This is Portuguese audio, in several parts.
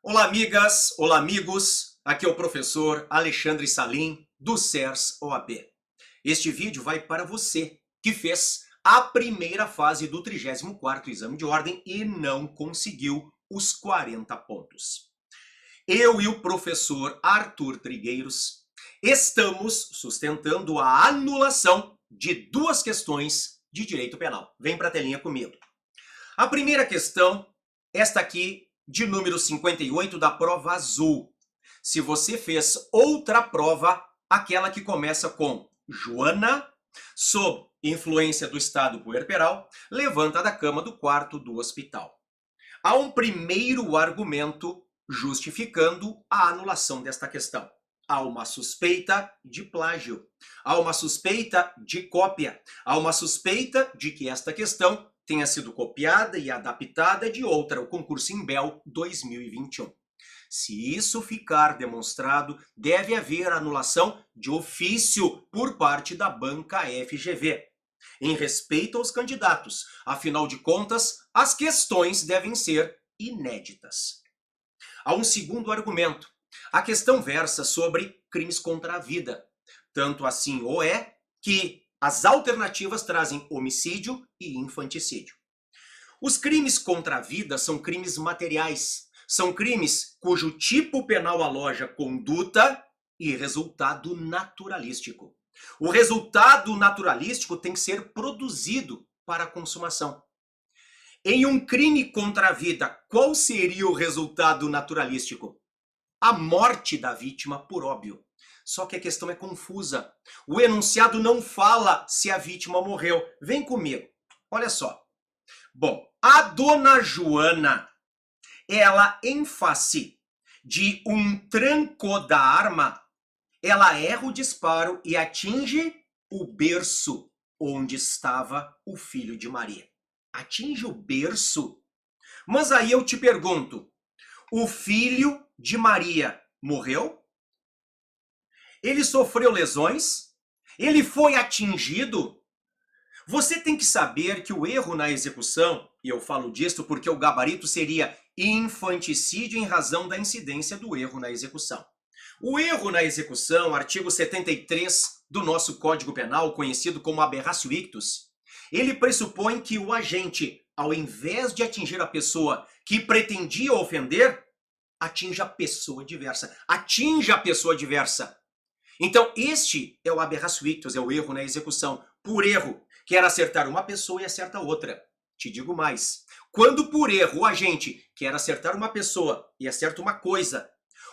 Olá, amigas, olá, amigos. Aqui é o professor Alexandre Salim, do CERS OAB. Este vídeo vai para você que fez a primeira fase do 34º exame de ordem e não conseguiu os 40 pontos. Eu e o professor Arthur Trigueiros estamos sustentando a anulação de duas questões de direito penal. Vem para a telinha comigo. A primeira questão, esta aqui, de número 58 da prova azul. Se você fez outra prova, aquela que começa com Joana, sob influência do estado puerperal, levanta da cama do quarto do hospital. Há um primeiro argumento justificando a anulação desta questão. Há uma suspeita de plágio, há uma suspeita de cópia, há uma suspeita de que esta questão tenha sido copiada e adaptada de outra, o concurso Imbel 2021. Se isso ficar demonstrado, deve haver anulação de ofício por parte da banca FGV, em respeito aos candidatos. Afinal de contas, as questões devem ser inéditas. Há um segundo argumento. A questão versa sobre crimes contra a vida. Tanto assim o é que as alternativas trazem homicídio e infanticídio. Os crimes contra a vida são crimes materiais. São crimes cujo tipo penal aloja conduta e resultado naturalístico. O resultado naturalístico tem que ser produzido para a consumação. Em um crime contra a vida, qual seria o resultado naturalístico? A morte da vítima, por óbvio. Só que a questão é confusa. O enunciado não fala se a vítima morreu. Vem comigo. Olha só. Bom, a dona Joana, ela, em face de um tranco da arma, ela erra o disparo e atinge o berço onde estava o filho de Maria. Atinge o berço? Mas aí eu te pergunto, o filho de Maria morreu? Ele sofreu lesões? Ele foi atingido? Você tem que saber que o erro na execução, e eu falo disso porque o gabarito seria infanticídio em razão da incidência do erro na execução. O erro na execução, artigo 73 do nosso Código Penal, conhecido como aberratio ictus, ele pressupõe que o agente, ao invés de atingir a pessoa que pretendia ofender, atinja a pessoa diversa. Atinja a pessoa diversa. Então, este é o aberratio ictus, é o erro na execução. Por erro, quer acertar uma pessoa e acerta outra. Te digo mais. Quando por erro o agente quer acertar uma pessoa e acerta uma coisa,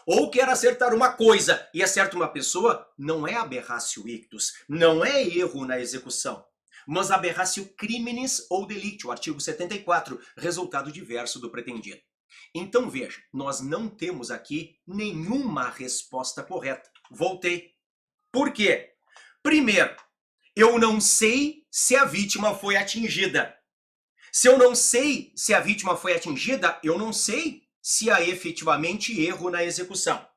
ou quer acertar uma coisa e acerta uma pessoa, não é aberratio ictus, não é erro na execução, mas aberratio criminis ou delictio, artigo 74, resultado diverso do pretendido. Então veja, nós não temos aqui nenhuma resposta correta. Voltei. Por quê? Primeiro, eu não sei se a vítima foi atingida. Se eu não sei se a vítima foi atingida, eu não sei se há efetivamente erro na execução.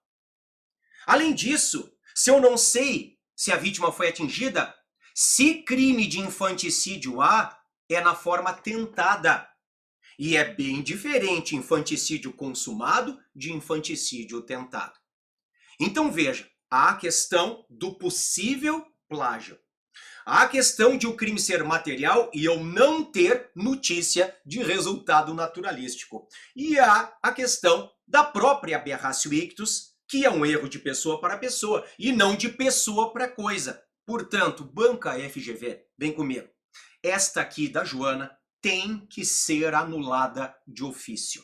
Além disso, se eu não sei se a vítima foi atingida, se crime de infanticídio há, é na forma tentada. E é bem diferente infanticídio consumado de infanticídio tentado. Então veja, há a questão do possível plágio. Há a questão de o crime ser material e eu não ter notícia de resultado naturalístico. E há a questão da própria aberratio ictus, que é um erro de pessoa para pessoa e não de pessoa para coisa. Portanto, banca FGV, vem comigo. Esta aqui da Joana tem que ser anulada de ofício.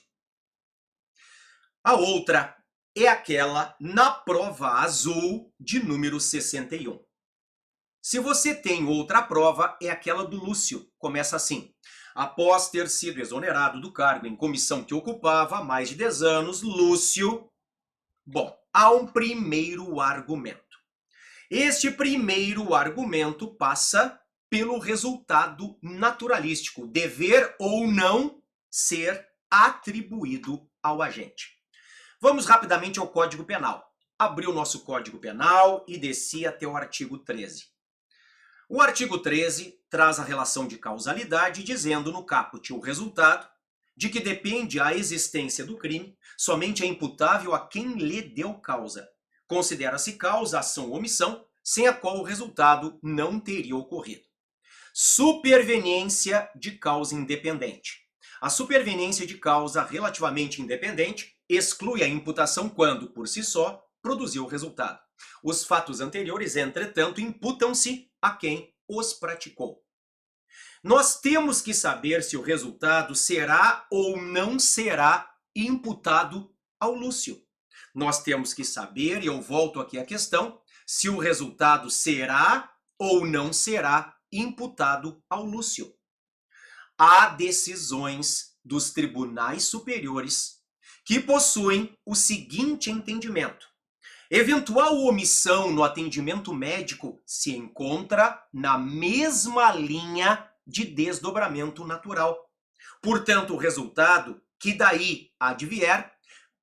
A outra é aquela na prova azul de número 61. Se você tem outra prova, é aquela do Lúcio. Começa assim. Após ter sido exonerado do cargo em comissão que ocupava há mais de 10 anos, Lúcio... Bom, há um primeiro argumento. Este primeiro argumento passa pelo resultado naturalístico, dever ou não ser atribuído ao agente. Vamos rapidamente ao Código Penal. Abri o nosso Código Penal e desci até o artigo 13. O artigo 13 traz a relação de causalidade, dizendo no caput o resultado de que depende a existência do crime, somente é imputável a quem lhe deu causa. Considera-se causa ação ou omissão, sem a qual o resultado não teria ocorrido. Superveniência de causa independente. A superveniência de causa relativamente independente exclui a imputação quando, por si só, produziu o resultado. Os fatos anteriores, entretanto, imputam-se a quem os praticou. Nós temos que saber se o resultado será ou não será imputado ao Lúcio. Nós temos que saber, e eu volto aqui à questão, se o resultado será ou não será imputado ao Lúcio. Há decisões dos tribunais superiores que possuem o seguinte entendimento: eventual omissão no atendimento médico se encontra na mesma linha de desdobramento natural. Portanto, o resultado que daí advier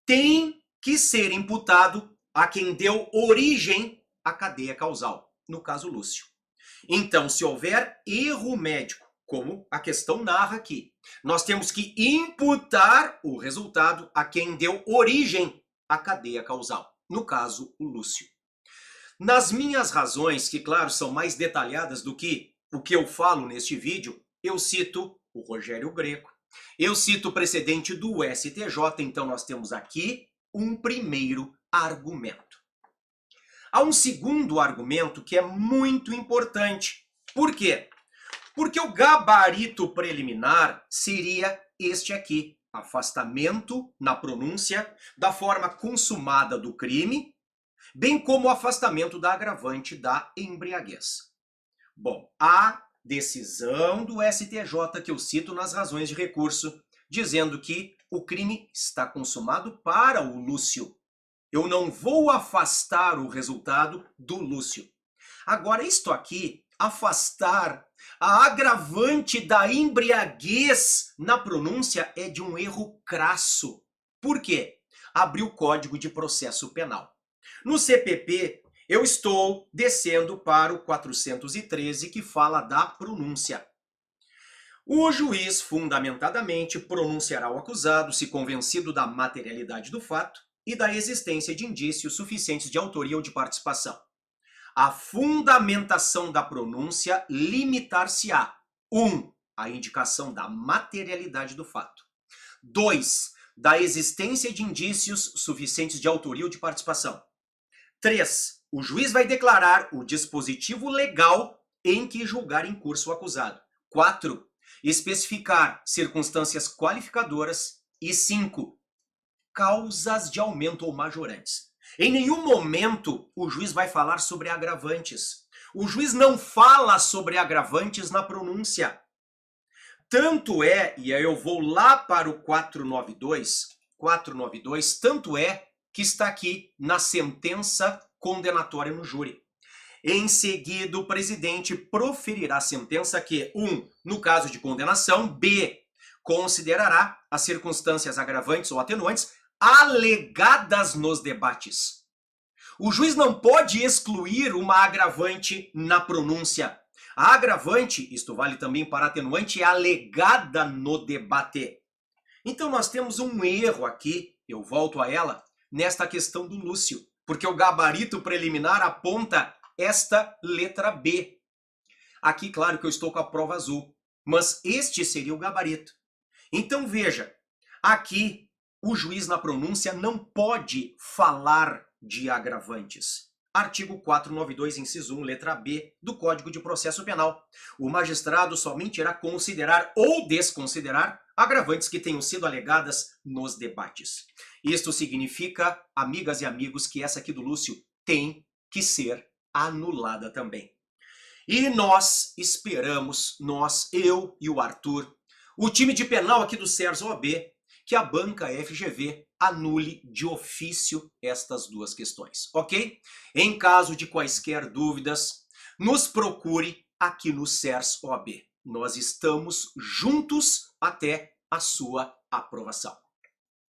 tem que ser imputado a quem deu origem à cadeia causal, no caso Lúcio. Então, se houver erro médico, como a questão narra aqui, nós temos que imputar o resultado a quem deu origem à cadeia causal, no caso, o Lúcio. Nas minhas razões, que claro, são mais detalhadas do que o que eu falo neste vídeo, eu cito o Rogério Greco, eu cito o precedente do STJ, então nós temos aqui um primeiro argumento. Há um segundo argumento que é muito importante. Por quê? Porque o gabarito preliminar seria este aqui: afastamento na pronúncia da forma consumada do crime, bem como o afastamento da agravante da embriaguez. Bom, a decisão do STJ que eu cito nas razões de recurso, dizendo que o crime está consumado para o Lúcio. Eu não vou afastar o resultado do Lúcio. Agora, isto aqui, afastar a agravante da embriaguez na pronúncia, é de um erro crasso. Por quê? Abriu o Código de Processo Penal. No CPP, eu estou descendo para o 413, que fala da pronúncia. O juiz, fundamentadamente, pronunciará o acusado se convencido da materialidade do fato e da existência de indícios suficientes de autoria ou de participação. A fundamentação da pronúncia limitar-se-á: 1. A indicação da materialidade do fato. 2. Da existência de indícios suficientes de autoria ou de participação. 3. O juiz vai declarar o dispositivo legal em que julgar em curso o acusado. 4. Especificar circunstâncias qualificadoras. E 5. Causas de aumento ou majorantes. Em nenhum momento o juiz vai falar sobre agravantes. O juiz não fala sobre agravantes na pronúncia. Tanto é, e aí eu vou lá para o 492, tanto é que está aqui na sentença condenatória no júri. Em seguida, o presidente proferirá a sentença que, 1. No caso de condenação, B. Considerará as circunstâncias agravantes ou atenuantes alegadas nos debates. O juiz não pode excluir uma agravante na pronúncia. A agravante, isto vale também para atenuante, é alegada no debate. Então nós temos um erro aqui, eu volto a ela, nesta questão do Lúcio, porque o gabarito preliminar aponta esta letra B. Aqui, claro que eu estou com a prova azul, mas este seria o gabarito. Então veja, aqui o juiz na pronúncia não pode falar de agravantes. Artigo 492, inciso 1, letra B do Código de Processo Penal. O magistrado somente irá considerar ou desconsiderar agravantes que tenham sido alegadas nos debates. Isto significa, amigas e amigos, que essa aqui do Lúcio tem que ser anulada também. E nós esperamos, eu e o Arthur, o time de penal aqui do CERS OAB, que a banca FGV anule de ofício estas duas questões, ok? Em caso de quaisquer dúvidas, nos procure aqui no CERS OAB. Nós estamos juntos até a sua aprovação.